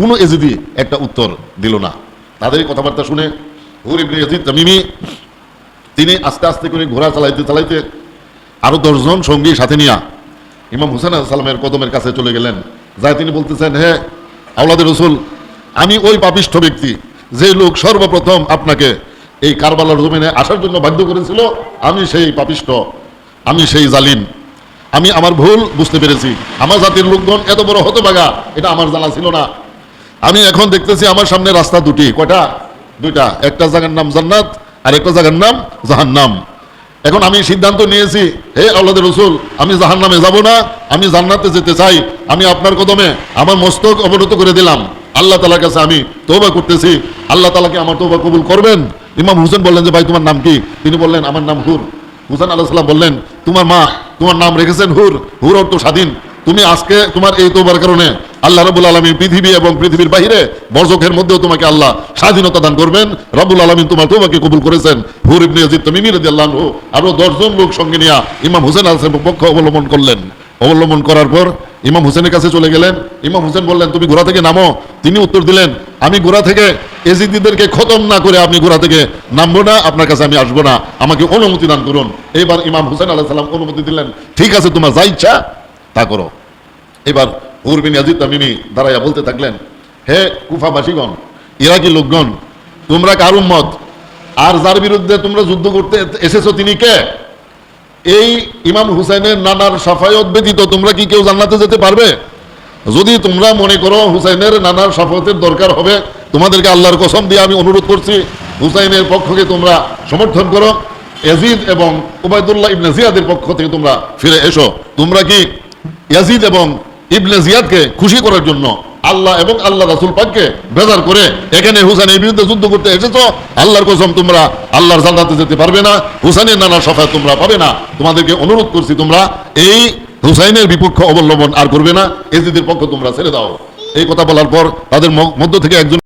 কোনো এজিদি একটা উত্তর দিল না। তাদের কথাবার্তা শুনে হুর ইবনে ইয়াজিদ তামিমি তিনি আস্তে আস্তে করে ঘোড়া চালাইতে চালাইতে আরো 10 জন সঙ্গী সাথে নিয়ে ইমাম হুসাইন আলাইহিস সালামের কদমের কাছে চলে গেলেন। যাই তিনি বলতেছেন, হে আওলাদে রসুল, আমি ওই পাপিষ্ঠ ব্যক্তি যে লোক সর্বপ্রথম আপনাকে এই কারবালার জমিনে আসার জন্য বাধ্য করেছিল। আমি সেই পাপিষ্ঠ, আমি সেই জালিম, আমি আমার ভুল বুঝতে পেরেছি। আমার জাতির লোকগণ এত বড় হতভাগা, এটা আমার জানা ছিল না। আমি এখন দেখতেছি আমার সামনে রাস্তা দুটি। কয়টা? দুইটা। একটা জায়গার নাম জান্নাত আর একটা জায়গার নাম জাহান্নাম। এখন আমি সিদ্ধান্ত নিয়েছি, হে আওলাদে রসুল, আমি জাহান্নামে যাব না, আমি জান্নাতে যেতে চাই। আমি আপনার কদমে আমার মস্তক অবনত করে দিলাম। আল্লাহ তাআলার কাছে আমি তওবা করতেছি, আল্লাহ তাআলা কি আমার তওবা কবুল করবেন? ইমাম হুসেন বললেন যে ভাই তোমার নাম কি? তিনি বললেন আমার নাম হুর। হুসেন আলাইহিস সালাম বললেন, তোমার মা তোমার নাম রেখেছেন হুর, হুর অর্থ স্বাধীন। তুমি আজকে তোমার এই তওবার কারণে আল্লাহ রাব্বুল আলামিন পৃথিবী এবং পৃথিবীর বাইরে বরজখের মধ্যেও তোমাকে আল্লাহ স্বাধীনতা দান করবেন। রাব্বুল আলামিন তোমার তওবাকে কবুল করেছেন। হুর ইবনে ইয়াজিদ তামিমি রাদিয়াল্লাহু আনহু আরো 10 জন লোক সঙ্গে নিয়ে ইমাম হুসেন আলাইহিস সালামের পক্ষ অবলম্বন করলেন। অবলম্বন করার পর ইমাম হুসেনের কাছে চলে গেলেন। ইমাম হুসেন বললেন, তুমি ঘোড়া থেকে নামো। তিনি উত্তর দিলেন, আমি ঘোড়া থেকে এজিদিদেরকে খতম না করে আমি ঘোড়া থেকে নামবো না, আপনার কাছে আমি আসবো না, আমাকে অনুমতি দান করুন। এবার ইমাম হুসেন আলাইহিস সালাম অনুমতি দিলেন, ঠিক আছে তোমার যা ইচ্ছা তা করো। এবার হুর বিন ইয়াজিদ তামিমি দাঁড়াইয়া বলতে থাকলেন, হে কুফাবাসীগণ, ইরাকি লোকগণ, তোমরা কার উম্মত? আর যার বিরুদ্ধে তোমরা যুদ্ধ করতে এসেছো তিনি কে? এই ইমাম হুসাইনের নানার শাফায়াত ব্যতীত তোমরা কি কেউ জান্নাতে যেতে পারবে? যদি তোমরা মনে করো হুসাইনের নানার শাফায়াতের দরকার হবে, তোমাদেরকে আল্লাহর কসম দিয়ে আমি অনুরোধ করছি, হুসাইনের পক্ষকে তোমরা সমর্থন করো। ইয়াজিদ এবং উবাইদুল্লাহ ইবনে জিয়াদের পক্ষ থেকে তোমরা ফিরে এসো। তোমরা কি ইয়াজিদ এবং ইবনে জিয়াদকে খুশি করার জন্য আল্লাহ এবং আল্লাহ রাসূল পাককে বেজার করে এখানে হুসাইনের বিরুদ্ধে যুদ্ধ করতে এসেছো? আল্লাহর কসম তোমরা আল্লাহর জান্নাতে যেতে পারবে না, হুসাইনের নানা শাফায়াত তোমরা পাবে না। তোমাদেরকে অনুরোধ করছি তোমরা এই হুসাইনের বিপক্ষ অবলম্বন আর করবে না, এজিদের পক্ষ তোমরা ছেড়ে দাও। এই কথা বলার পর তাদের মধ্য থেকে একজন